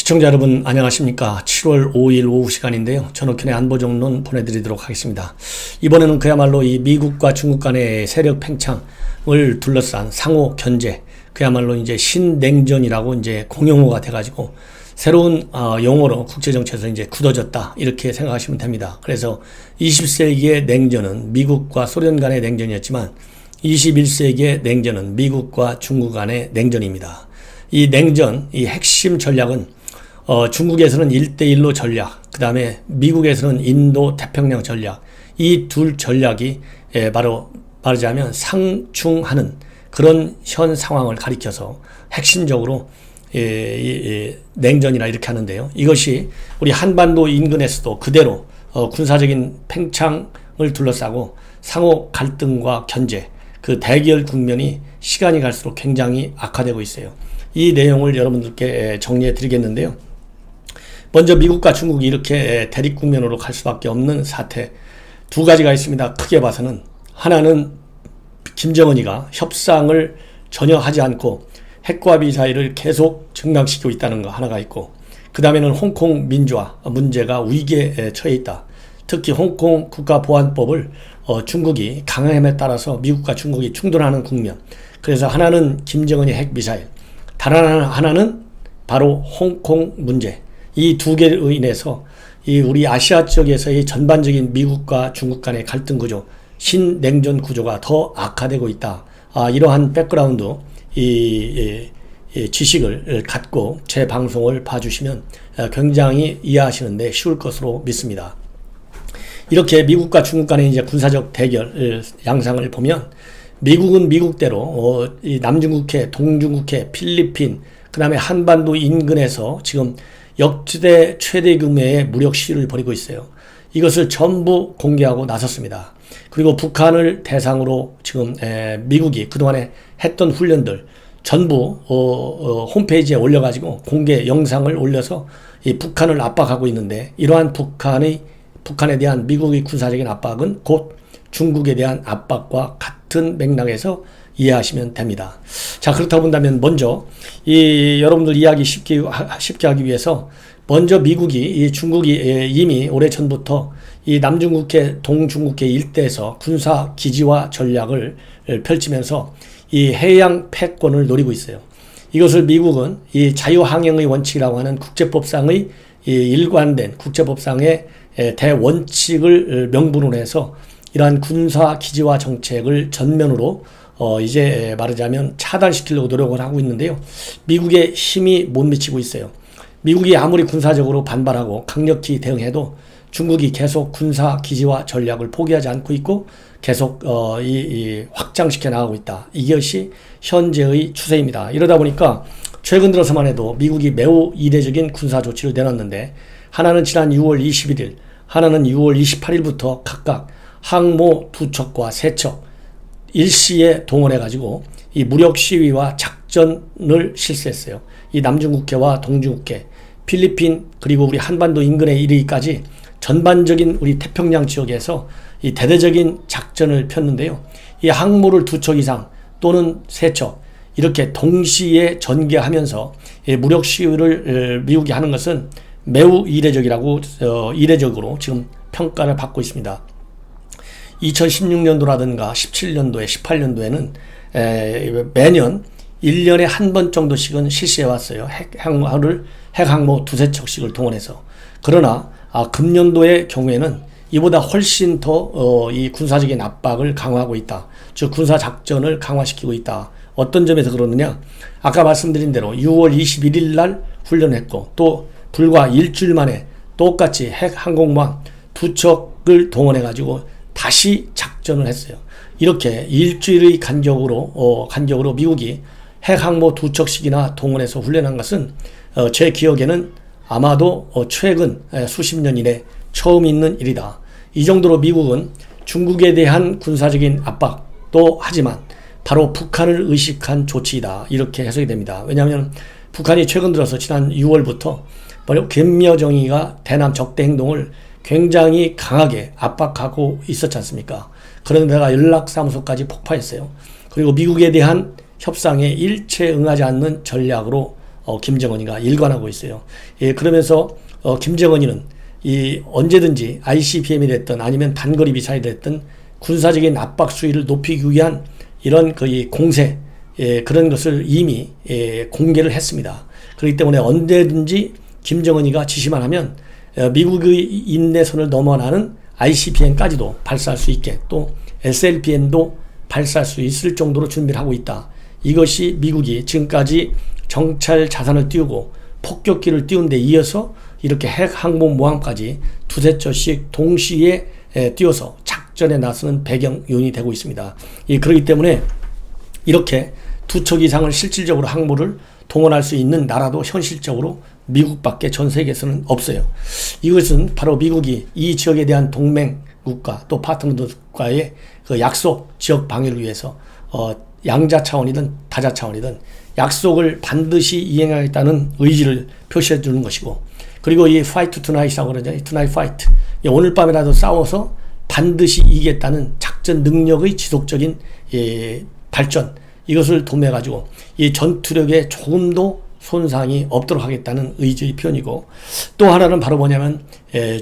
시청자 여러분 안녕하십니까. 7월 5일 오후 시간인데요. 전옥현의 안보정론 보내드리도록 하겠습니다. 이번에는 그야말로 이 미국과 중국 간의 세력 팽창을 둘러싼 상호 견제, 그야말로 이제 신냉전이라고 이제 공용어가 돼가지고 새로운 용어로 국제정치에서 이제 굳어졌다, 이렇게 생각하시면 됩니다. 그래서 20세기의 냉전은 미국과 소련 간의 냉전이었지만 21세기의 냉전은 미국과 중국 간의 냉전입니다. 이 냉전, 이 핵심 전략은 중국에서는 1대1로 전략, 그 다음에 미국에서는 인도 태평양 전략, 이 둘 전략이 바로 말하자면 상충하는 그런 현 상황을 가리켜서 핵심적으로 냉전이라 이렇게 하는데요. 이것이 우리 한반도 인근에서도 그대로 군사적인 팽창을 둘러싸고 상호 갈등과 견제, 그 대결 국면이 시간이 갈수록 굉장히 악화되고 있어요. 이 내용을 여러분들께 정리해 드리겠는데요. 먼저 미국과 중국이 이렇게 대립 국면으로 갈 수밖에 없는 사태, 두 가지가 있습니다. 크게 봐서는 하나는 김정은이가 협상을 전혀 하지 않고 핵과 미사일을 계속 증강시키고 있다는 거 하나가 있고, 그 다음에는 홍콩 민주화 문제가 위기에 처해 있다. 특히 홍콩 국가보안법을 중국이 강행함에 따라서 미국과 중국이 충돌하는 국면. 그래서 하나는 김정은의 핵미사일, 다른 하나는 바로 홍콩 문제. 이 두 개로 인해서 이 우리 아시아 쪽에서의 전반적인 미국과 중국 간의 갈등 구조, 신냉전 구조가 더 악화되고 있다. 이러한 백그라운드 지식을 갖고 제 방송을 봐주시면 굉장히 이해하시는데 쉬울 것으로 믿습니다. 이렇게 미국과 중국 간의 이제 군사적 대결 양상을 보면, 미국은 미국대로 이 남중국해, 동중국해, 필리핀, 그 다음에 한반도 인근에서 지금 역대 최대 규모의 무력 시위를 벌이고 있어요. 이것을 전부 공개하고 나섰습니다. 그리고 북한을 대상으로 지금 미국이 그동안에 했던 훈련들 전부 홈페이지에 올려가지고 공개 영상을 올려서 이 북한을 압박하고 있는데, 이러한 북한에 대한 미국의 군사적인 압박은 곧 중국에 대한 압박과 같은 맥락에서 이해하시면 됩니다. 자, 그렇다 본다면 먼저 여러분들 이해하기 쉽게 하기 위해서 먼저 미국이 중국이 이미 오래전부터 이 남중국해, 동중국해 일대에서 군사 기지와 전략을 펼치면서 이 해양 패권을 노리고 있어요. 이것을 미국은 이 자유항행의 원칙이라고 하는 국제법상의 일관된 국제법상의 대원칙을 명분으로 해서 이러한 군사 기지화 정책을 전면으로 이제 말하자면 차단시키려고 노력을 하고 있는데요. 미국의 힘이 못 미치고 있어요. 미국이 아무리 군사적으로 반발하고 강력히 대응해도 중국이 계속 군사 기지화 전략을 포기하지 않고 있고 계속 확장시켜 나가고 있다. 이것이 현재의 추세입니다. 이러다 보니까 최근 들어서만 해도 미국이 매우 이례적인 군사 조치를 내놨는데, 하나는 지난 6월 21일, 하나는 6월 28일부터 각각 항모 2척과 3척 일시에 동원해가지고 이 무력 시위와 작전을 실시했어요. 이 남중국해와 동중국해, 필리핀, 그리고 우리 한반도 인근에 이르기까지 전반적인 우리 태평양 지역에서 이 대대적인 작전을 폈는데요. 이 항모를 2척 이상 또는 3척 이렇게 동시에 전개하면서 이 무력 시위를 미국이 하는 것은 매우 이례적으로 지금 평가를 받고 있습니다. 2016년도라든가 17년도에 18년도에는 매년 1년에 한 번 정도씩은 실시해 왔어요. 핵항모 2~3척씩을 동원해서. 그러나 금년도의 경우에는 이보다 훨씬 더 이 군사적인 압박을 강화하고 있다. 즉 군사 작전을 강화시키고 있다. 어떤 점에서 그러느냐? 아까 말씀드린 대로 6월 21일 날 훈련했고, 또 불과 일주일 만에 똑같이 핵항공모함 2척을 동원해가지고 다시 작전을 했어요. 이렇게 일주일의 간격으로 미국이 핵항모 2척씩이나 동원해서 훈련한 것은 제 기억에는 아마도 최근 수십 년 이내 처음 있는 일이다. 이 정도로 미국은 중국에 대한 군사적인 압박도 하지만 바로 북한을 의식한 조치이다. 이렇게 해석이 됩니다. 왜냐하면 북한이 최근 들어서 지난 6월부터 바로 김여정이가 대남 적대 행동을 굉장히 강하게 압박하고 있었지 않습니까? 그런 데가 연락사무소까지 폭파했어요. 그리고 미국에 대한 협상에 일체 응하지 않는 전략으로 김정은이가 일관하고 있어요. 예, 그러면서 김정은이는 이 언제든지 ICBM이 됐든 아니면 단거리 미사일이 됐든 군사적인 압박 수위를 높이기 위한 이런 거의 공세, 예, 그런 것을 이미 공개를 했습니다. 그렇기 때문에 언제든지 김정은이가 지시만 하면 미국의 인내선을 넘어나는 ICBM까지도 발사할 수 있게, 또 SLBM도 발사할 수 있을 정도로 준비를 하고 있다. 이것이 미국이 지금까지 정찰 자산을 띄우고 폭격기를 띄운 데 이어서 이렇게 핵 항공모함까지 두세 척씩 동시에 띄워서 작전에 나서는 배경 요인이 되고 있습니다. 그렇기 때문에 이렇게 두 척 이상을 실질적으로 항모를 동원할 수 있는 나라도 현실적으로 미국밖에 전 세계에서는 없어요. 이것은 바로 미국이 이 지역에 대한 동맹국가 또 파트너들과의 그 약속, 지역 방위를 위해서 양자 차원이든 다자 차원이든 약속을 반드시 이행하겠다는 의지를 표시해 주는 것이고, 그리고 이 fight tonight이라고 그러죠. tonight fight. 오늘 밤이라도 싸워서 반드시 이기겠다는 작전 능력의 지속적인 발전, 이것을 도매 가지고 이 전투력에 조금도 손상이 없도록 하겠다는 의지의 표현이고, 또 하나는 바로 뭐냐면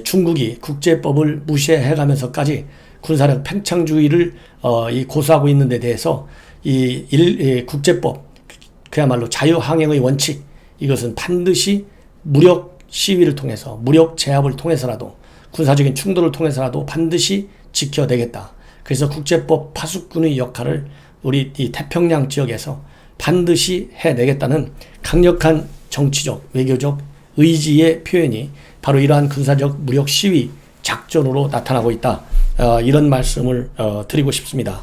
중국이 국제법을 무시해 가면서까지 군사력 팽창주의를 고수하고 있는 데 대해서 국제법, 그야말로 자유항행의 원칙, 이것은 반드시 무력 시위를 통해서, 무력 제압을 통해서라도, 군사적인 충돌을 통해서라도 반드시 지켜내겠다. 그래서 국제법 파수꾼의 역할을 우리 이 태평양 지역에서 반드시 해내겠다는 강력한 정치적, 외교적 의지의 표현이 바로 이러한 군사적 무력 시위 작전으로 나타나고 있다. 이런 말씀을 드리고 싶습니다.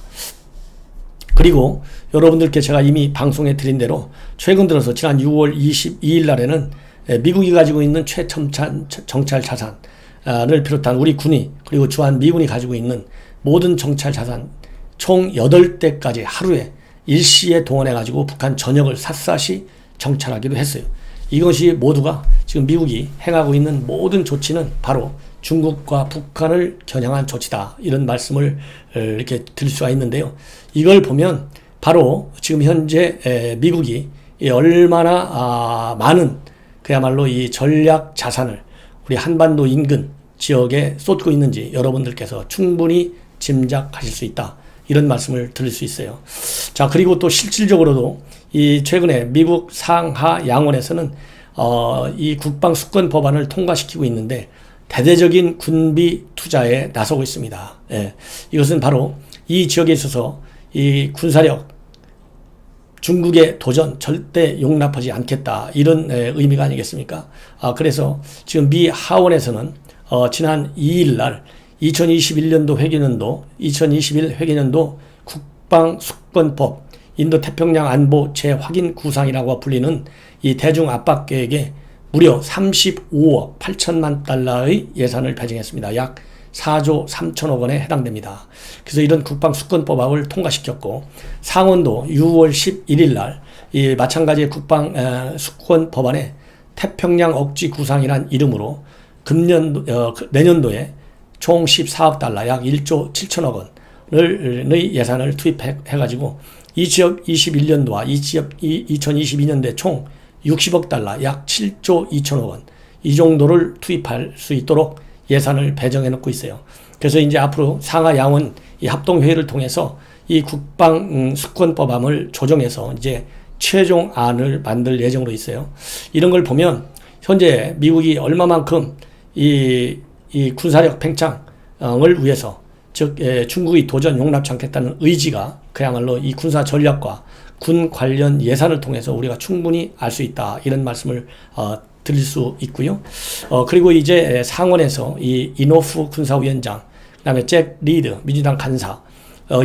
그리고 여러분들께 제가 이미 방송에 드린 대로 최근 들어서 지난 6월 22일 날에는 미국이 가지고 있는 정찰 자산을 비롯한 우리 군이, 그리고 주한 미군이 가지고 있는 모든 정찰 자산 총 8대까지 하루에 일시에 동원해가지고 북한 전역을 샅샅이 정찰하기도 했어요. 이것이 모두가 지금 미국이 행하고 있는 모든 조치는 바로 중국과 북한을 겨냥한 조치다. 이런 말씀을 이렇게 드릴 수가 있는데요. 이걸 보면 바로 지금 현재 미국이 얼마나 많은 그야말로 이 전략 자산을 우리 한반도 인근 지역에 쏟고 있는지 여러분들께서 충분히 짐작하실 수 있다. 이런 말씀을 드릴 수 있어요. 자, 그리고 또 실질적으로도 이 최근에 미국 상하 양원에서는 이 국방 수권 법안을 통과시키고 있는데 대대적인 군비 투자에 나서고 있습니다. 예, 이것은 바로 이 지역에 있어서 이 군사력 중국의 도전 절대 용납하지 않겠다, 이런 의미가 아니겠습니까? 그래서 지금 미 하원에서는 지난 2일 날 2021년도 회계년도 2021 회계년도 국방수권법 인도태평양 안보 재확인 구상이라고 불리는 이 대중 압박 계획에 무려 35억 8천만 달러의 예산을 배정했습니다. 약 4조 3천억 원에 해당됩니다. 그래서 이런 국방수권법안을 통과시켰고, 상원도 6월 11일 날 이 마찬가지의 국방수권법안에 태평양 억지 구상이란 이름으로 내년도에 총 14억 달러, 약 1조 7천억 원의 예산을 투입해가지고 이 지역 21년도와 이 지역 2022년도에 총 60억 달러, 약 7조 2천억 원, 이 정도를 투입할 수 있도록 예산을 배정해 놓고 있어요. 그래서 이제 앞으로 상하 양원 이 합동회의를 통해서 이 국방 수권법안을 조정해서 이제 최종안을 만들 예정으로 있어요. 이런 걸 보면 현재 미국이 얼마만큼 이 군사력 팽창을 위해서, 즉 중국의 도전 용납치 않겠다는 의지가 그야말로 이 군사 전략과 군 관련 예산을 통해서 우리가 충분히 알 수 있다. 이런 말씀을 드릴 수 있고요. 그리고 이제 상원에서 이 이노프 군사위원장, 그다음에 잭 리드 민주당 간사,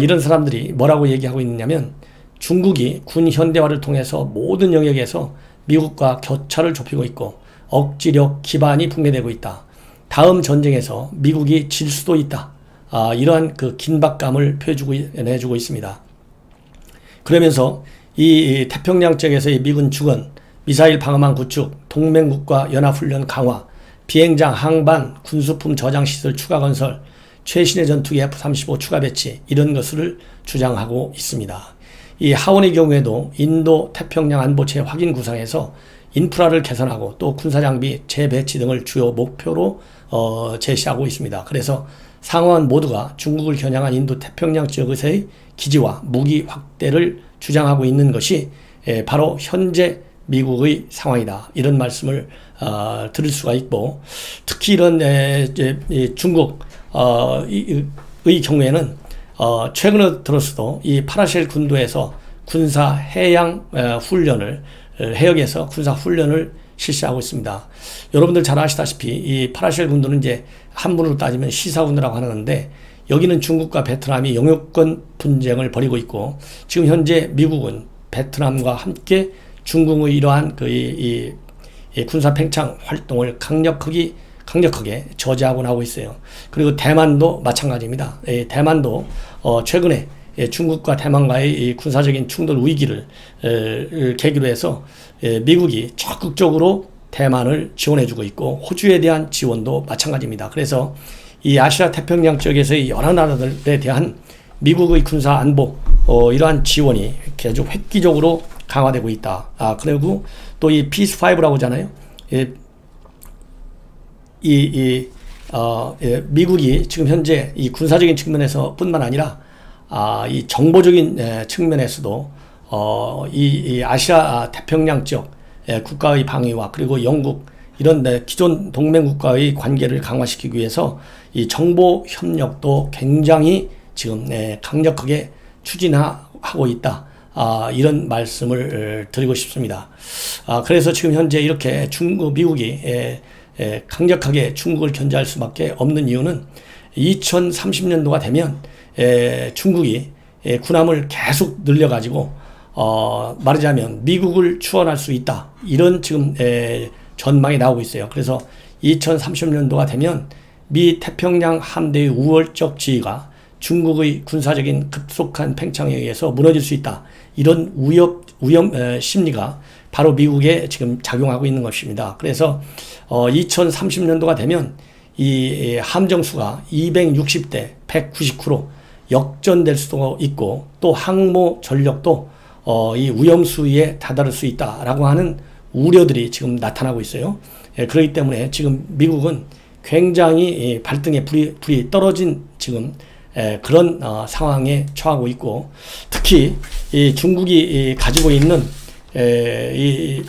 이런 사람들이 뭐라고 얘기하고 있느냐면 중국이 군 현대화를 통해서 모든 영역에서 미국과 격차를 좁히고 있고 억지력 기반이 붕괴되고 있다. 다음 전쟁에서 미국이 질 수도 있다. 이러한 그 긴박감을 내주고 있습니다. 그러면서 이 태평양 지역에서의 미군 주권, 미사일 방어망 구축, 동맹국가 연합훈련 강화, 비행장 항반 군수품 저장시설 추가 건설, 최신의 전투기 F-35 추가 배치, 이런 것을 주장하고 있습니다. 이 하원의 경우에도 인도 태평양 안보체 확인 구상에서 인프라를 개선하고 또 군사장비 재배치 등을 주요 목표로 제시하고 있습니다. 그래서 상하원 모두가 중국을 겨냥한 인도 태평양 지역에서의 기지와 무기 확대를 주장하고 있는 것이 바로 현재 미국의 상황이다. 이런 말씀을 들을 수가 있고, 특히 이런 중국의 경우에는 최근에 들어서도 이 파라쉘 군도에서 군사 해양 훈련을 해역에서 군사 훈련을 실시하고 있습니다. 여러분들 잘 아시다시피 이 파라쉘 군도는 이제 한문으로 따지면 시사군도라고 하는데, 여기는 중국과 베트남이 영유권 분쟁을 벌이고 있고, 지금 현재 미국은 베트남과 함께 중국의 이러한 이 군사 팽창 활동을 강력하게 저지하고 나오고 있어요. 그리고 대만도 마찬가지입니다. 대만도 최근에 중국과 대만과의 이 군사적인 충돌 위기를 계기로 해서 미국이 적극적으로 대만을 지원해주고 있고, 호주에 대한 지원도 마찬가지입니다. 그래서 이 아시아 태평양 지역에서의 여러 나라들에 대한 미국의 군사 안보 이러한 지원이 계속 획기적으로 강화되고 있다. 그리고 또 이 피스5라고 하잖아요. 미국이 지금 현재 이 군사적인 측면에서 뿐만 아니라 이 정보적인 측면에서도 이 아시아 태평양 지역 국가의 방위와 그리고 영국 이런 기존 동맹 국가의 관계를 강화시키기 위해서 이 정보 협력도 굉장히 지금 강력하게 추진하고 있다. 이런 말씀을 드리고 싶습니다. 그래서 지금 현재 이렇게 미국이 강력하게 중국을 견제할 수밖에 없는 이유는 2030년도가 되면 중국이 군함을 계속 늘려가지고 말하자면 미국을 추월할 수 있다. 이런 지금 전망이 나오고 있어요. 그래서 2030년도가 되면 미 태평양 함대의 우월적 지위가 중국의 군사적인 급속한 팽창에 의해서 무너질 수 있다. 이런 위험 심리가 바로 미국에 지금 작용하고 있는 것입니다. 그래서 2030년도가 되면 이 함정수가 260대 199로 역전될 수도 있고, 또 항모 전력도 이 위험 수위에 다다를 수 있다라고 하는 우려들이 지금 나타나고 있어요. 그렇기 때문에 지금 미국은 굉장히 발등에 불이 떨어진 지금 그런 상황에 처하고 있고, 특히 이 중국이 가지고 있는 이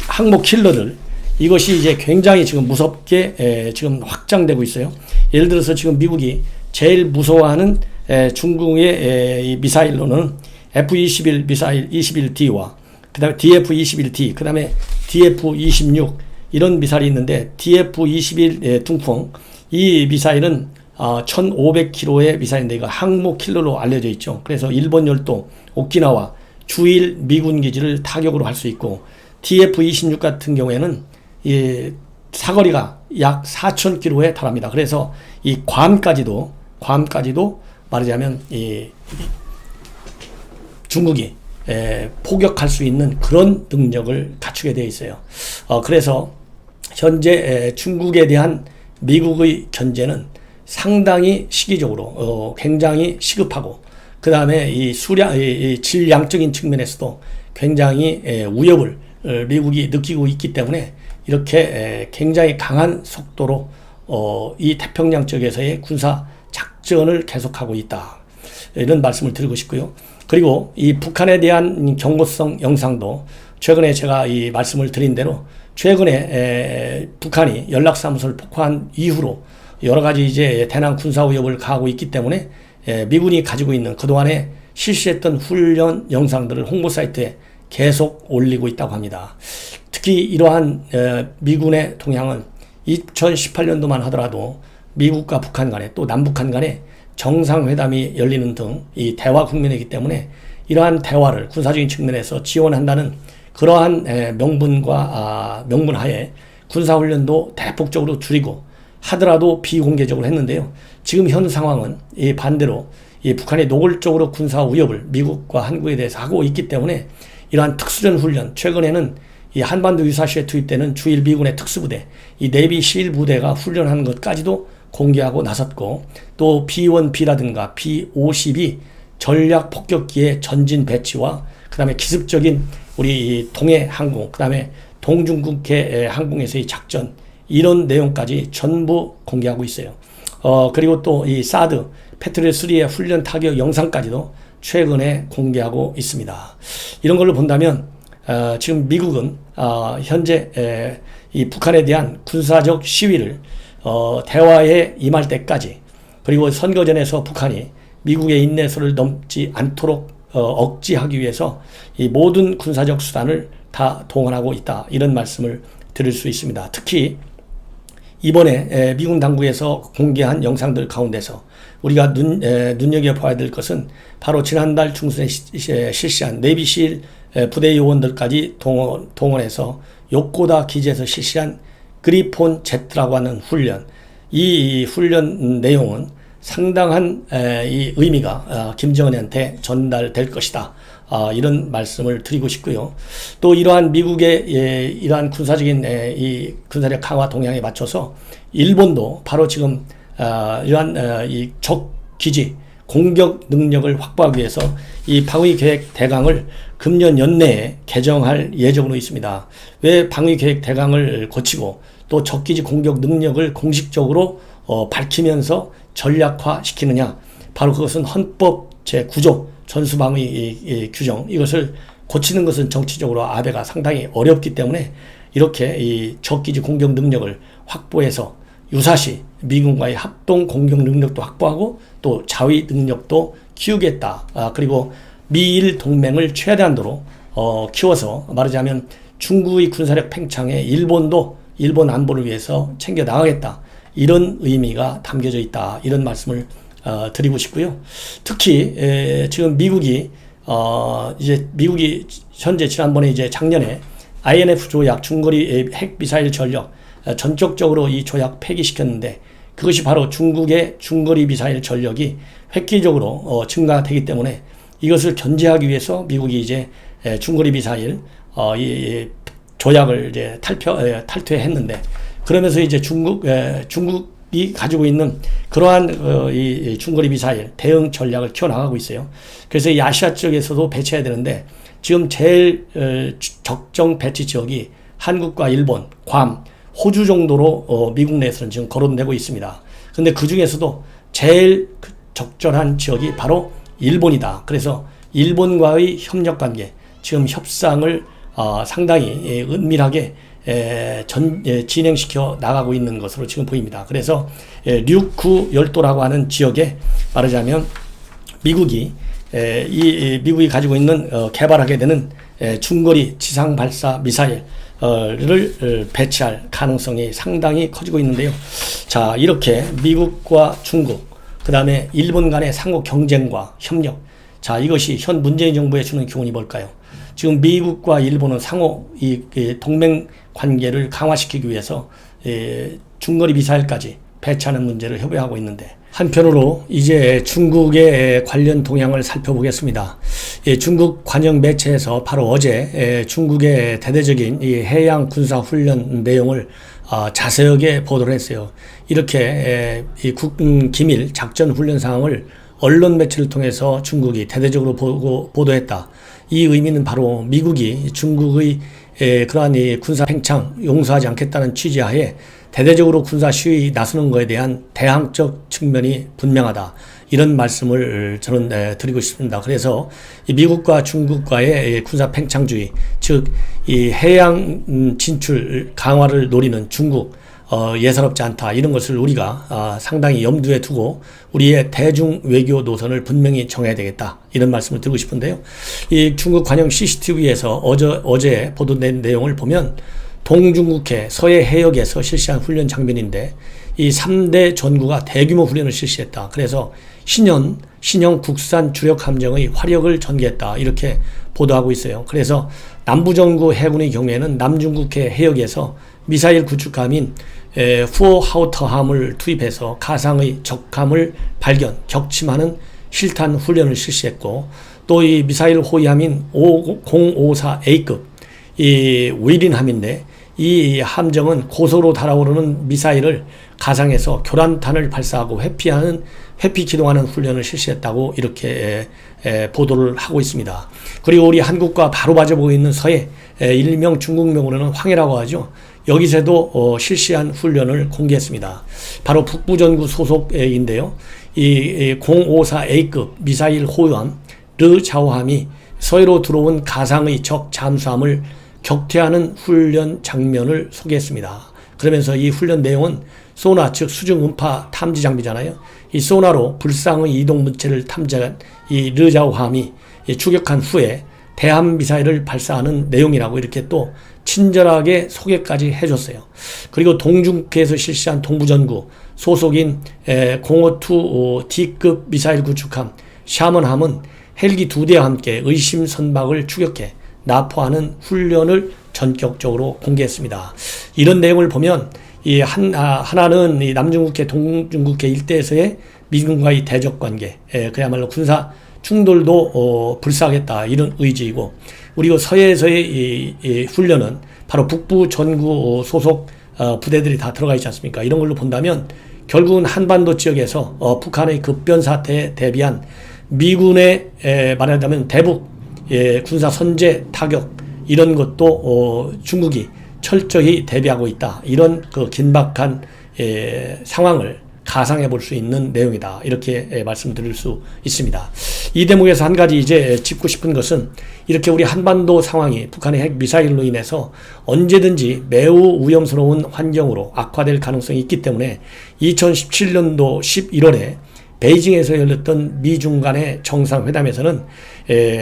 항모 킬러들, 이것이 이제 굉장히 지금 무섭게 지금 확장되고 있어요. 예를 들어서 지금 미국이 제일 무서워하는 중국의 이 미사일로는 F-21 미사일 21D와 그 다음에 DF-21D, 그 다음에 DF-26 이런 미사일이 있는데, DF-21 둥풍, 이 미사일은 1500km의 미사일인데 이거 항모 킬러로 알려져 있죠. 그래서 일본 열도, 오키나와, 주일 미군 기지를 타격으로 할 수 있고, DF-26 같은 경우에는 이 사거리가 약 4000km에 달합니다. 그래서 이 괌까지도 말하자면 이 중국이 포격할 수 있는 그런 능력을 갖추게 되어 있어요. 그래서 현재 중국에 대한 미국의 견제는 상당히 시기적으로 굉장히 시급하고, 그 다음에 이 질량적인 측면에서도 굉장히 위협을 미국이 느끼고 있기 때문에 이렇게 굉장히 강한 속도로 이 태평양 지역에서의 군사 작전을 계속하고 있다. 이런 말씀을 드리고 싶고요. 그리고 이 북한에 대한 경고성 영상도 최근에 제가 이 말씀을 드린 대로, 최근에 북한이 연락사무소를 폭파한 이후로 여러 가지 이제 대남 군사 위협을 가하고 있기 때문에 미군이 가지고 있는 그동안에 실시했던 훈련 영상들을 홍보 사이트에 계속 올리고 있다고 합니다. 특히 이러한 미군의 동향은 2018년도만 하더라도 미국과 북한 간에 또 남북한 간에 정상회담이 열리는 등 이 대화 국면이기 때문에 이러한 대화를 군사적인 측면에서 지원한다는 그러한 명분하에 군사훈련도 대폭적으로 줄이고 하더라도 비공개적으로 했는데요. 지금 현 상황은 이 반대로 이 북한이 노골적으로 군사 위협을 미국과 한국에 대해서 하고 있기 때문에 이러한 특수전 훈련, 최근에는 이 한반도 유사시에 투입되는 주일 미군의 특수부대, 이 내비 시일 부대가 훈련하는 것까지도 공개하고 나섰고, 또 B1B라든가 B-52 전략 폭격기의 전진 배치와 그다음에 기습적인 우리 동해 항공, 그다음에 동중국해 항공에서의 작전, 이런 내용까지 전부 공개하고 있어요. 그리고 또 이 사드 패트리엇 3의 훈련 타격 영상까지도 최근에 공개하고 있습니다. 이런 걸로 본다면 지금 미국은 현재 이 북한에 대한 군사적 시위를 대화에 임할 때까지, 그리고 선거전에서 북한이 미국의 인내선을 넘지 않도록 억제하기 위해서 이 모든 군사적 수단을 다 동원하고 있다, 이런 말씀을 드릴 수 있습니다. 특히 이번에 미군 당국에서 공개한 영상들 가운데서 우리가 눈여겨봐야 될 것은 바로 지난달 중순에 실시한 네비실 부대 요원들까지 동원해서 요코다 기지에서 실시한 그리폰 Z라고 하는 훈련. 이 훈련 내용은 상당한 이 의미가 김정은한테 전달될 것이다, 이런 말씀을 드리고 싶고요. 또 이러한 미국의 이러한 군사적인 이 군사력 강화 동향에 맞춰서 일본도 바로 지금 이러한 이 적 기지 공격 능력을 확보하기 위해서 이 방위 계획 대강을 금년 연내에 개정할 예정으로 있습니다. 왜 방위 계획 대강을 고치고 또 적기지 공격 능력을 공식적으로 밝히면서 전략화 시키느냐? 바로 그것은 헌법 제9조 전수방위 규정, 이것을 고치는 것은 정치적으로 아베가 상당히 어렵기 때문에 이렇게 이 적기지 공격 능력을 확보해서 유사시 미군과의 합동 공격 능력도 확보하고 또 자위 능력도 키우겠다. 그리고 미일 동맹을 최대한도로 키워서 말하자면 중국의 군사력 팽창에 일본 안보를 위해서 챙겨 나가겠다, 이런 의미가 담겨져 있다, 이런 말씀을 드리고 싶고요. 특히 지금 미국이 현재 지난번에 작년에 INF 조약 중거리 핵 미사일 전력 전격적으로 이 조약 폐기시켰는데, 그것이 바로 중국의 중거리 미사일 전력이 획기적으로 증가되기 때문에 이것을 견제하기 위해서 미국이 중거리 미사일 이 조약을 탈퇴했는데, 그러면서 중국이 가지고 있는 그러한 이 중거리 미사일 대응 전략을 키워나가고 있어요. 그래서 이 아시아 쪽에서도 배치해야 되는데, 지금 제일 적정 배치 지역이 한국과 일본, 괌, 호주 정도로 미국 내에서는 지금 거론되고 있습니다. 그런데 그 중에서도 제일 적절한 지역이 바로 일본이다. 그래서 일본과의 협력 관계, 지금 협상을 상당히 은밀하게 진행시켜 나가고 있는 것으로 지금 보입니다. 그래서 류쿠 열도라고 하는 지역에 말하자면 미국이 가지고 있는 개발하게 되는 중거리 지상 발사 미사일을 배치할 가능성이 상당히 커지고 있는데요. 자, 이렇게 미국과 중국, 그 다음에 일본 간의 상호 경쟁과 협력, 자, 이것이 현 문재인 정부에 주는 교훈이 뭘까요? 지금 미국과 일본은 상호 이 동맹 관계를 강화시키기 위해서 중거리 미사일까지 배치하는 문제를 협의하고 있는데, 한편으로 이제 중국의 관련 동향을 살펴보겠습니다. 중국 관영 매체에서 바로 어제 중국의 대대적인 이 해양 군사 훈련 내용을 자세하게 보도를 했어요. 이렇게 이 기밀 작전 훈련 상황을 언론 매체를 통해서 중국이 대대적으로 보도했다. 이 의미는 바로 미국이 중국의 그러한 이 군사 팽창 용서하지 않겠다는 취지하에 대대적으로 군사 시위에 나서는 것에 대한 대항적 측면이 분명하다, 이런 말씀을 저는 드리고 싶습니다. 그래서 이 미국과 중국과의 군사 팽창주의, 즉 이 해양 진출 강화를 노리는 중국 예사롭지 않다, 이런 것을 우리가 상당히 염두에 두고 우리의 대중 외교 노선을 분명히 정해야 되겠다, 이런 말씀을 드리고 싶은데요. 이 중국 관영 CCTV에서 어제 보도된 내용을 보면 동중국해 서해 해역에서 실시한 훈련 장면인데, 이 3대 전구가 대규모 훈련을 실시했다. 그래서 신형 국산 주력 함정의 화력을 전개했다, 이렇게 보도하고 있어요. 그래서 남부전구 해군의 경우에는 남중국해 해역에서 미사일 구축함인 후어하우터함을 투입해서 가상의 적함을 발견, 격침하는 실탄 훈련을 실시했고, 또 이 미사일 호위함인 054A급 이 위린함인데, 이 함정은 고속으로 달아오르는 미사일을 가상에서 교란탄을 발사하고 회피 기동하는 훈련을 실시했다고 이렇게 보도를 하고 있습니다. 그리고 우리 한국과 바로 맞아보고 있는 서해, 일명 중국명으로는 황해라고 하죠. 여기서도 실시한 훈련을 공개했습니다. 바로 북부전구 소속인데요. 이 054A급 미사일 호위함 르자오함이 서해로 들어온 가상의 적 잠수함을 격퇴하는 훈련 장면을 소개했습니다. 그러면서 이 훈련 내용은 소나 즉 수중 음파 탐지 장비잖아요. 이 소나로 불상의 이동 물체를 탐지한 이 르자오함이 추격한 후에 대함 미사일을 발사하는 내용이라고 이렇게 또 친절하게 소개까지 해줬어요. 그리고 동중국해에서 실시한 동부전구 소속인 052D급 미사일 구축함 샤먼함은 헬기 2대와 함께 의심 선박을 추격해 납포하는 훈련을 전격적으로 공개했습니다. 이런 내용을 보면 이 하나는 이 남중국해, 동중국해 일대에서의 미군과의 대적 관계, 그야말로 군사 충돌도 불사하겠다 이런 의지이고, 그리고 서해에서의 이 훈련은 바로 북부 전구 소속 부대들이 다 들어가 있지 않습니까? 이런 걸로 본다면 결국은 한반도 지역에서 북한의 급변 사태에 대비한 미군의 말하자면 대북 군사 선제 타격 이런 것도 중국이 철저히 대비하고 있다. 이런 그 긴박한 상황을 가상해 볼 수 있는 내용이다. 이렇게 말씀드릴 수 있습니다. 이 대목에서 한 가지 이제 짚고 싶은 것은 이렇게 우리 한반도 상황이 북한의 핵 미사일로 인해서 언제든지 매우 위험스러운 환경으로 악화될 가능성이 있기 때문에 2017년도 11월에 베이징에서 열렸던 미중 간의 정상회담에서는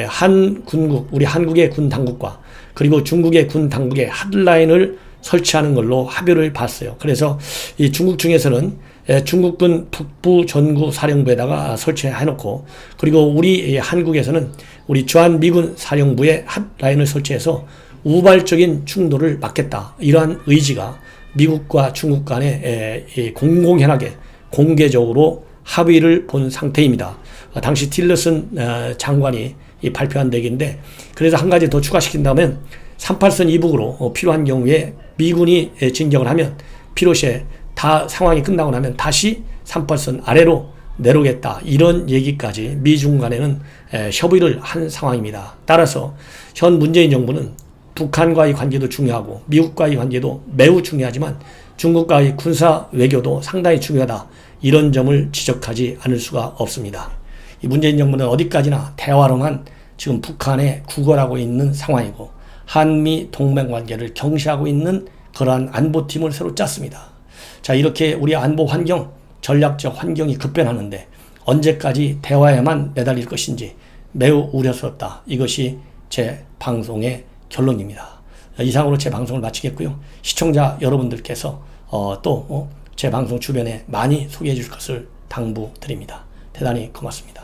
한 군국, 우리 한국의 군 당국과 그리고 중국의 군 당국의 핫라인을 설치하는 걸로 합의를 봤어요. 그래서 이 중국 중에서는 중국군 북부 전구 사령부에다가 설치해놓고, 그리고 우리 한국에서는 우리 주한미군 사령부에 핫라인을 설치해서 우발적인 충돌을 막겠다. 이러한 의지가 미국과 중국 간에 공공연하게 공개적으로 합의를 본 상태입니다. 당시 틸러슨 장관이 발표한 얘기인데, 그래서 한 가지 더 추가시킨다면 38선 이북으로 필요한 경우에 미군이 진격을 하면 필요시에 다 상황이 끝나고 나면 다시 38선 아래로 내려오겠다. 이런 얘기까지 미중 간에는 협의를 한 상황입니다. 따라서 현 문재인 정부는 북한과의 관계도 중요하고 미국과의 관계도 매우 중요하지만 중국과의 군사 외교도 상당히 중요하다. 이런 점을 지적하지 않을 수가 없습니다. 이 문재인 정부는 어디까지나 대화로만 지금 북한에 구걸하고 있는 상황이고 한미 동맹 관계를 경시하고 있는 그러한 안보팀을 새로 짰습니다. 자, 이렇게 우리 안보 환경, 전략적 환경이 급변하는데 언제까지 대화에만 매달릴 것인지 매우 우려스럽다. 이것이 제 방송의 결론입니다. 이상으로 제 방송을 마치겠고요. 시청자 여러분들께서 또 제 방송 주변에 많이 소개해 줄 것을 당부드립니다. 대단히 고맙습니다.